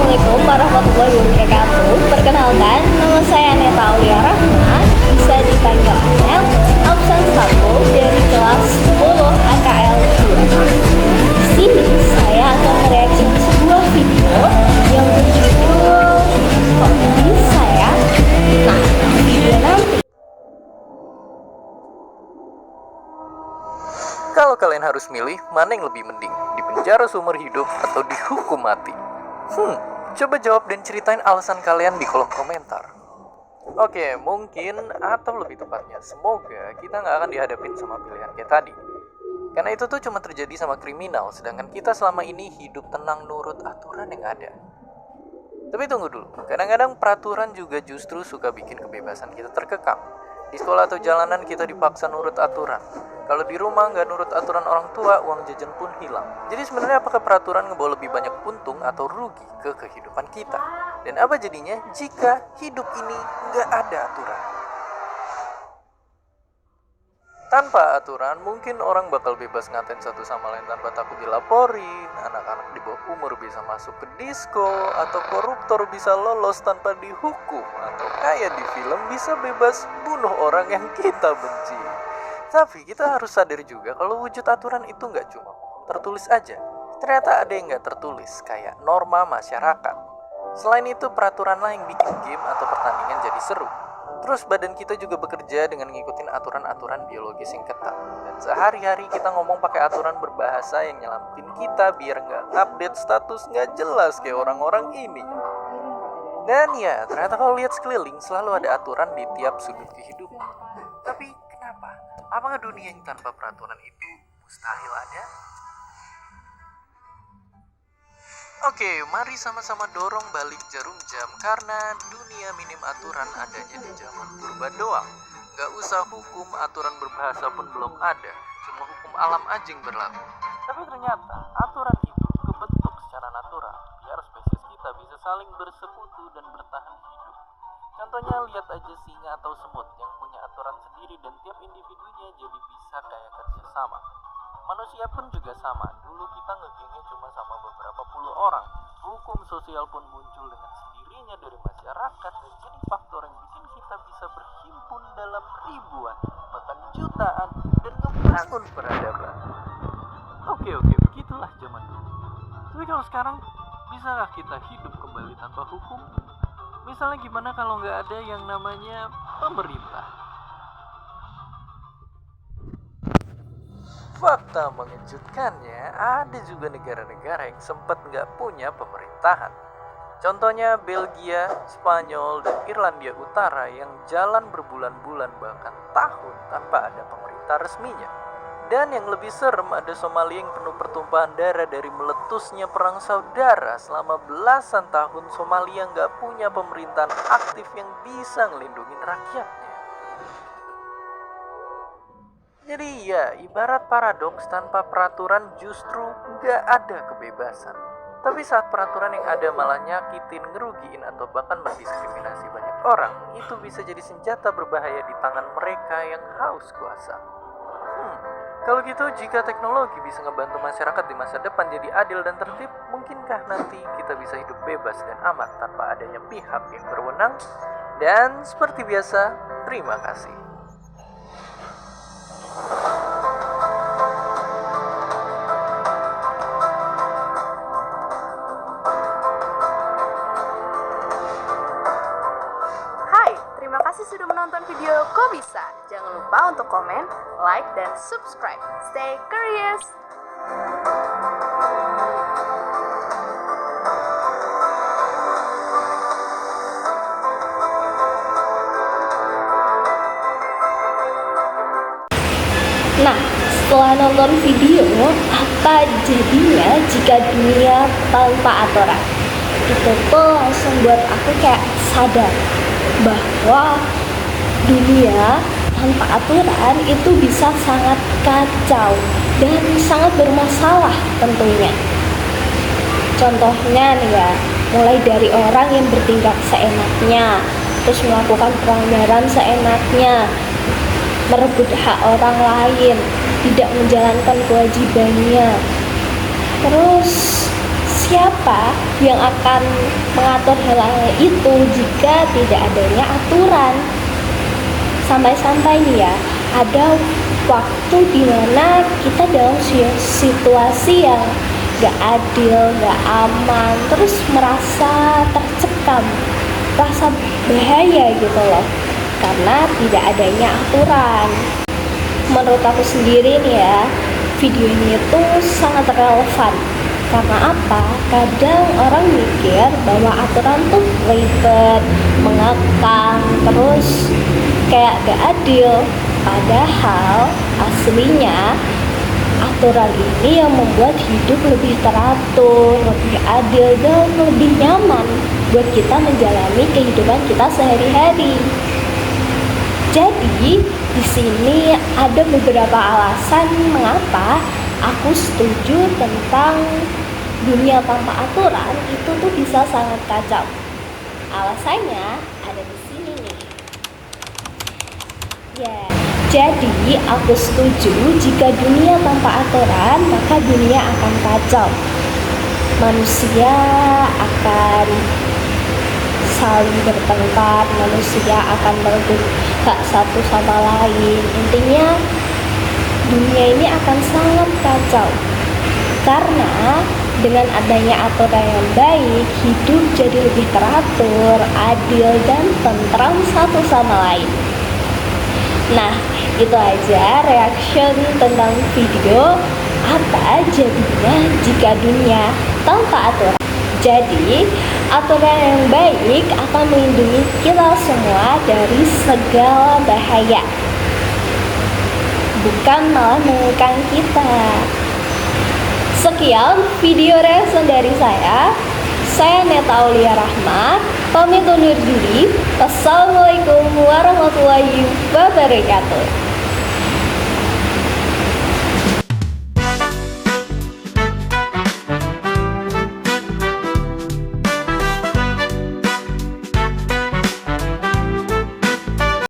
Assalamualaikum warahmatullahi wabarakatuh. Perkenalkan, nama saya Neta Aulia Rahma. Bisa dipanggil Anel, absen 1 dari kelas 10 AKL 2. Di sini saya akan mereaksi sebuah video yang berjudul Kok Bisa Ya? Nah, video nanti. Kalau kalian harus milih, mana yang lebih mending? Dipenjara seumur hidup atau dihukum mati? Coba jawab dan ceritain alasan kalian di kolom komentar. Oke, mungkin atau lebih tepatnya, semoga kita nggak akan dihadapin sama pilihan kayak tadi. Karena itu tuh cuma terjadi sama kriminal, sedangkan kita selama ini hidup tenang nurut aturan yang ada. Tapi tunggu dulu, kadang-kadang peraturan juga justru suka bikin kebebasan kita terkekang. Di sekolah atau jalanan kita dipaksa nurut aturan. Kalau di rumah nggak nurut aturan orang tua, uang jajan pun hilang. Jadi sebenarnya apakah peraturan ngebawa lebih banyak untung atau rugi ke kehidupan kita? Dan apa jadinya jika hidup ini nggak ada aturan? Tanpa aturan, mungkin orang bakal bebas ngatain satu sama lain tanpa takut dilaporin, anak-anak di bawah umur bisa masuk ke disco, atau koruptor bisa lolos tanpa dihukum, atau kayak di film bisa bebas bunuh orang yang kita benci. Tapi kita harus sadar juga kalau wujud aturan itu nggak cuma tertulis aja. Ternyata ada yang nggak tertulis, kayak norma masyarakat. Selain itu, peraturanlah yang bikin game atau pertandingan jadi seru. Terus badan kita juga bekerja dengan ngikutin aturan-aturan biologis yang ketat. Dan sehari-hari kita ngomong pakai aturan berbahasa yang nyelamatin kita biar nggak update status nggak jelas kayak orang-orang ini. Dan ya, ternyata kalau lihat sekeliling selalu ada aturan di tiap sudut kehidupan. Tapi kenapa? Apakah dunia yang tanpa peraturan itu mustahil ada? Oke, mari sama-sama dorong balik jarum jam karena dunia minim aturan adanya di zaman purba doang. Gak usah hukum, aturan berbahasa pun belum ada, cuma hukum alam aja yang berlaku. Tapi ternyata aturan itu kebentuk secara natural biar spesies kita bisa saling bersekutu dan bertahan hidup. Contohnya lihat aja singa atau semut yang punya aturan sendiri dan tiap individunya jadi bisa kayak kerjasama. Manusia pun juga sama, dulu kita ngegengnya cuma sama beberapa puluh orang. Hukum sosial pun muncul dengan sendirinya dari masyarakat dan jadi faktor yang bikin kita bisa berhimpun dalam ribuan, bahkan jutaan, dan ngebangun peradaban. Oke, begitulah zaman dulu. Tapi kalau sekarang, bisakah kita hidup kembali tanpa hukum? Misalnya gimana kalau nggak ada yang namanya pemerintah? Fakta mengejutkannya, ada juga negara-negara yang sempat nggak punya pemerintahan. Contohnya Belgia, Spanyol, dan Irlandia Utara yang jalan berbulan-bulan bahkan tahun tanpa ada pemerintah resminya. Dan yang lebih serem, ada Somalia yang penuh pertumpahan darah dari meletusnya perang saudara. Selama belasan tahun Somalia nggak punya pemerintahan aktif yang bisa ngelindungin rakyatnya. Jadi ya, ibarat paradoks, tanpa peraturan justru nggak ada kebebasan. Tapi saat peraturan yang ada malah nyakitin, ngerugiin, atau bahkan mendiskriminasi banyak orang, itu bisa jadi senjata berbahaya di tangan mereka yang haus kuasa. Kalau gitu, jika teknologi bisa ngebantu masyarakat di masa depan jadi adil dan tertib, mungkinkah nanti kita bisa hidup bebas dan aman tanpa adanya pihak yang berwenang? Dan seperti biasa, terima kasih. Terima kasih sudah menonton video Kok Bisa. Jangan lupa untuk komen, like, dan subscribe. Stay curious! Nah, setelah nonton video, apa jadinya jika dunia tanpa aturan? Itu tuh langsung buat aku kayak sadar bahwa dunia tanpa aturan itu bisa sangat kacau dan sangat bermasalah tentunya. Contohnya nih ya, mulai dari orang yang bertindak seenaknya, terus melakukan pelanggaran seenaknya, merebut hak orang lain, tidak menjalankan kewajibannya, terus siapa yang akan mengatur hal itu jika tidak adanya aturan? Sampai-sampai nih ya, ada waktu dimana kita dalam situasi yang gak adil, gak aman, terus merasa tercekam, merasa bahaya gitu loh, karena tidak adanya aturan. Menurut aku sendiri nih ya, video ini tuh sangat relevan. Karena apa? Kadang orang mikir bahwa aturan tuh ribet, mengekang, terus kayak gak adil. Padahal aslinya aturan ini yang membuat hidup lebih teratur, lebih adil, dan lebih nyaman buat kita menjalani kehidupan kita sehari-hari. Jadi di sini ada beberapa alasan mengapa aku setuju tentang dunia tanpa aturan itu tuh bisa sangat kacau. Alasannya ada di sini nih. Ya, jadi aku setuju jika dunia tanpa aturan maka dunia akan kacau. Manusia akan saling bertengkar, manusia akan merebut hak satu sama lain. Intinya dunia ini akan sangat kacau. Karena dengan adanya aturan yang baik, hidup jadi lebih teratur, adil, dan tentram satu sama lain. Nah, itu aja reaction tentang video apa jadinya jika dunia tanpa aturan. Jadi, aturan yang baik akan melindungi kita semua dari segala bahaya, bukan malah mengekang kita. Sekian video reaction dari saya. Saya Neta Aulia Rahmat, pamit undur diri. Wassalamualaikum warahmatullahi wabarakatuh.